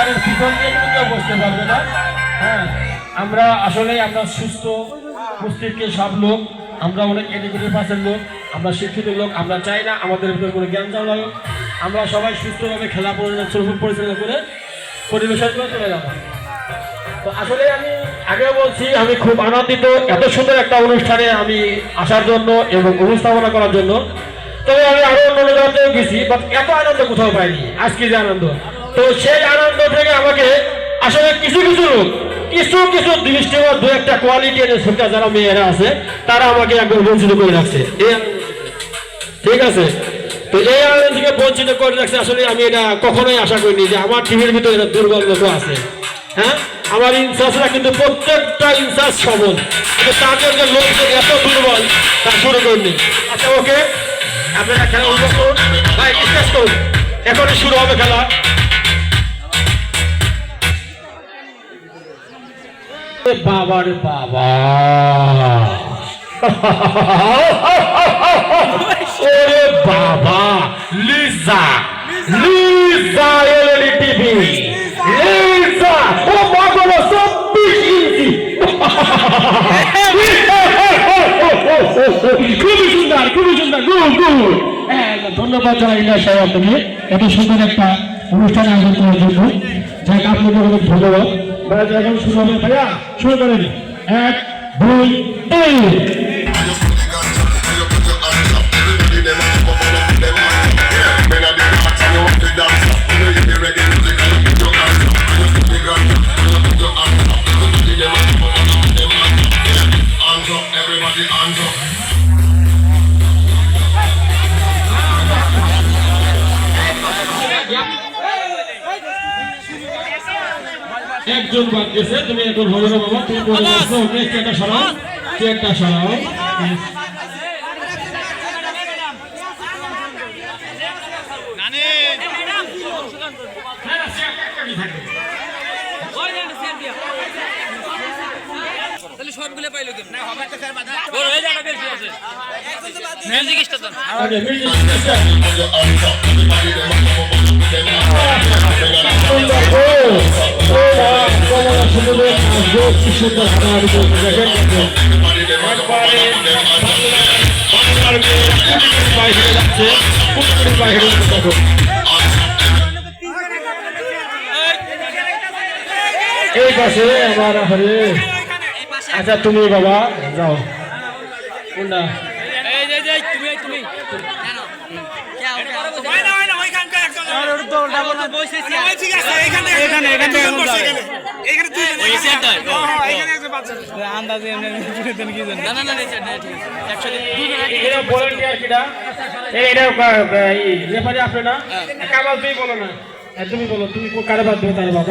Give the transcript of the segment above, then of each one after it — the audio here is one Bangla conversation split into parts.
চেয়ারের পিছন দিয়ে কিন্তু কেউ বসতে পারবে না। হ্যাঁ, আমরা আসলে আমরা সুস্থ মস্তিষ্কে সব লোক, আমরা অনেক এডুকেটেড পার্সেন্ট লোক, আমরা শিক্ষিত লোক। আমরা চাই না আমাদের ভিতরে কোনো জ্ঞান চাওয়া হোক। আমরা সবাই সুস্থভাবে খেলা পরিচালনা করে পরিবেশন করে চলে যাবো। তো আসলে আমি আগেও বলছি, আমি খুব আনন্দিত এত সুন্দর একটা অনুষ্ঠানে আমি আসার জন্য এবং উপস্থাপনা করার জন্য। তবে আমি আরো অন্য জায়গাতেও গেছি, বাট এত আনন্দ কোথাও পাইনি আজকে যে আনন্দ। তো সেই আনন্দ থেকে আমাকে আসলে কিছু কিছু লোক, কিছু কিছু দৃষ্টিকোণ, দু একটা কোয়ালিটি সেটা যারা মেয়েরা আছে তারা আমাকে একদম বঞ্চিত করে রাখছে। ঠিক আছে, তো এই আনন্দ থেকে বঞ্চিত করে রাখছে। আসলে আমি এটা কখনোই আশা করিনি যে আমার টিভির ভিতরে এটা দুর্বল লোক আছে। হ্যাঁ, আমার ইনচার্জরা কিন্তু প্রত্যেকটা ইনচার্জ সবল, কিন্তু তাদের যে লোক এত দুর্বল তা শুরু করিনি। আচ্ছা ওকে, আপনারা খেলা উপভোগ করুন ভাই, ডিসকাস করুন। এখনই শুরু হবে খেলা। বাবার বাবা, ওরে বাবা, লিজা লিজা এলইডি টিভি, লিজা ও বাবা 24 ইঞ্চি। খুবই সুন্দর, খুবই সুন্দর, গুড গুড। ধন্যবাদ জানাই ইলিয়াস সাহেব আপনাকে এত সুন্দর একটা অনুষ্ঠান আয়োজন করার জন্য। যাক, আপনাকে অনেক ধন্যবাদ। ভাইয়া এখন শুরু হবে, ভাইয়া শুরু করেন। 1 2 3। একজন বাদ গেছে, তুমি এখন হবে না বাবা, তুমি বলে যাচ্ছো। ওকে, চেয়ারটা সরাও, চেয়ারটা সরাও। সবগুলো পাইলো কেন বড় হয়ে যাবে, বেশি আছে মিউজিক স্টেশন। আগে মিউজিক এই পাশে আমার। আচ্ছা তুমি বাবা যাও, কোনটা আপনি না কামাল, তুমি বলো না, তুমি বলো তুমি কারে বাদ দেবো তার বাদ।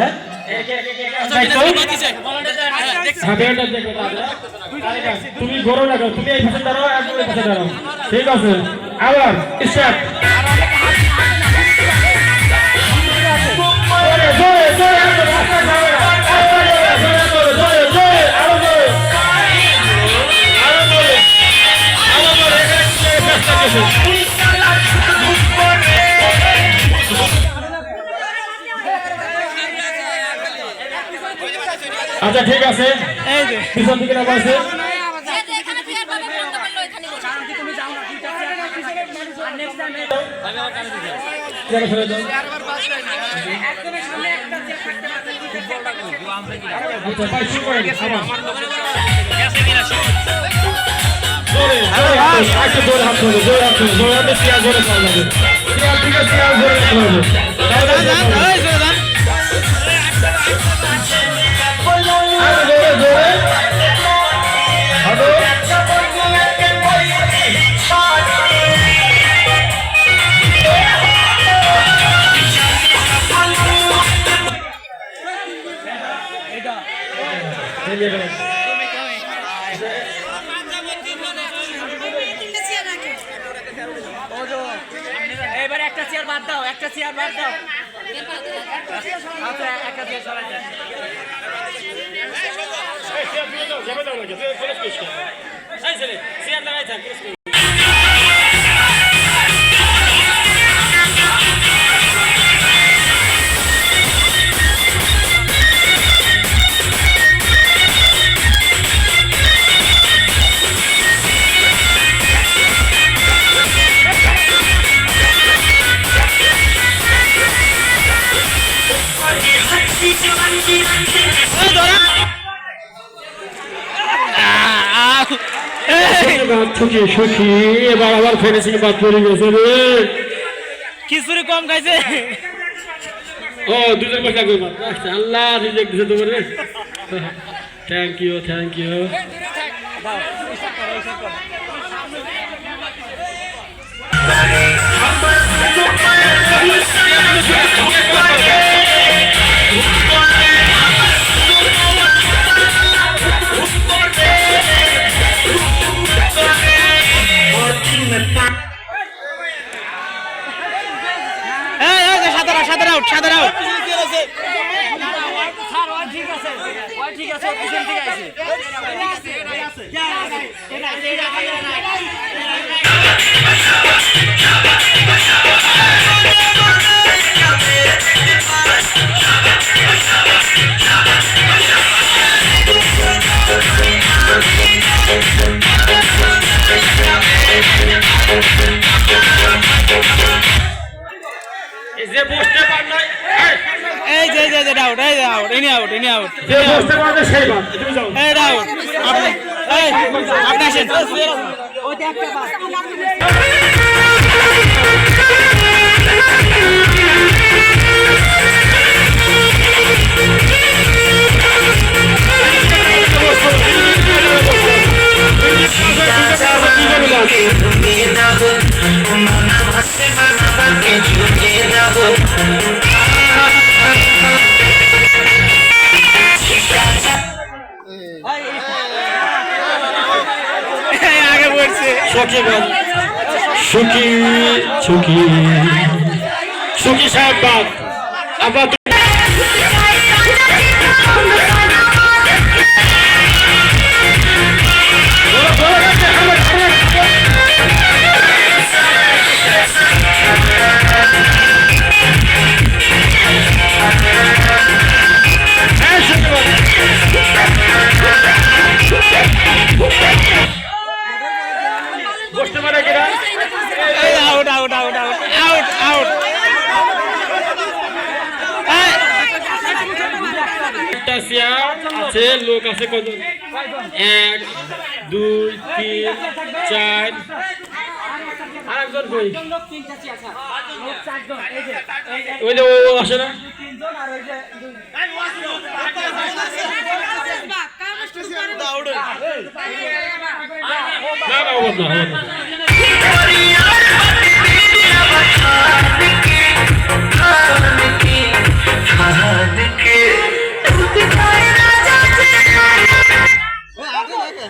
তুমি গরো না, তুমি এই পাশে দাঁড়াও, একদম এই পাশে দাঁড়াও। ঠিক আছে, আবার স্টার্ট। আচ্ছা ঠিক আছে, পিছন দিকে নাম আছে। এবার একটা চেয়ার বাদ দাও, একটা চেয়ার বাদ দাও। আচ্ছা একটা চেয়ার সরাই দাও। চেয়ার দাঁড়াই থাক। সুখী এবার আবার ফিনিশিং বাদ পড়ে গেছে রে। খিচুড়ি কম খাইছে। ও দুজন পয়সা কই মার আল্লাহ রিজেক্ট দিছে তোমার রে। Thank you thank you. সাদা আউট যে বসতে পার নাই এই যে আউট ইনি আউট যে বসতে পারবে সেই বাদ তুমি যাও। এই আউট আপনি আসেন। আগে বলছে সুখী সুখী সুখী সাহেব বাদ আবার বসতে পারে কিনা আউট একটা চেয়ার আছে লোক আছে কজন 1 2 3 4 আরেকজন কই ওই যে ও আসে না না না ও না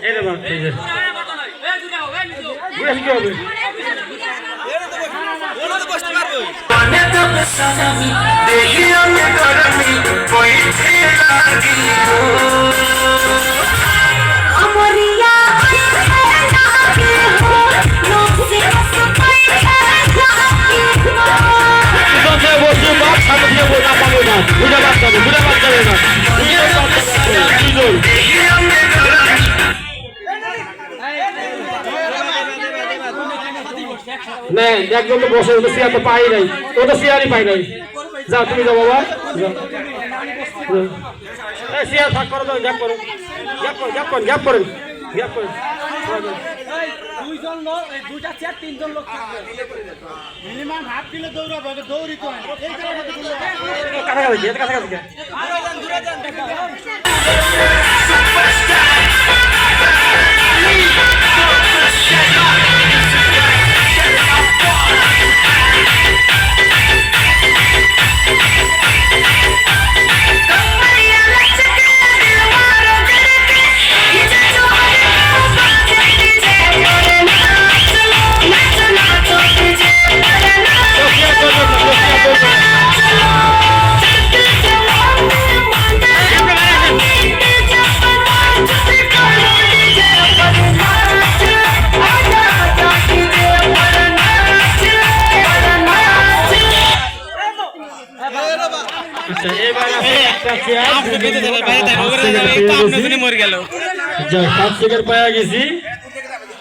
এরে বাপ এই যে বুঝলি কি হবে একজন তো বসে চেয়ার তো পাই নাই ও তো চেয়ারই পাই নাই যাও তুমি যাও বাবা চেয়ার ফাঁক করো গ্যাপ করো গ্যাপ করেন দুইজন লোক দুইটা চেয়ার তিনজন লোক থাকবে মিনিমাম হাফ কিলো দৌড়াবে দৌড়িত হয় এই কাছাকাছি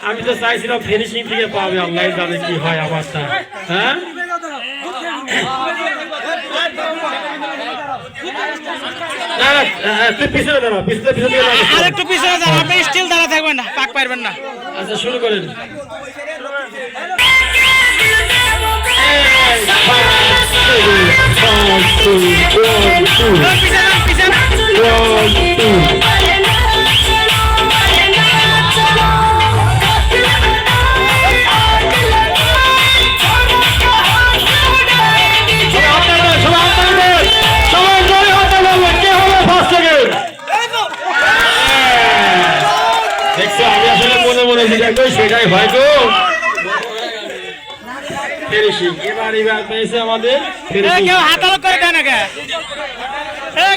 আমি তো চাইছিলাম ফিনিশিং থেকে পাবে আল্লাহ জানে কি হয় আমারটা হ্যাঁ না না তুই পিছনে দাঁড়া পিছনে আর একটু পিছনে যান, আপনি স্টিল দাঁড়া থাকবেন না, পাক পারবেন না। আচ্ছা শুরু করেন আমি আসলে মনে মনে যেটা কই সেটাই হয়তো ফিনিশিং। এবার পেয়েছে আমাদের কেউ হাতালো করে দেন,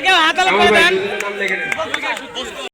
কেউ হাতালো করে দেন।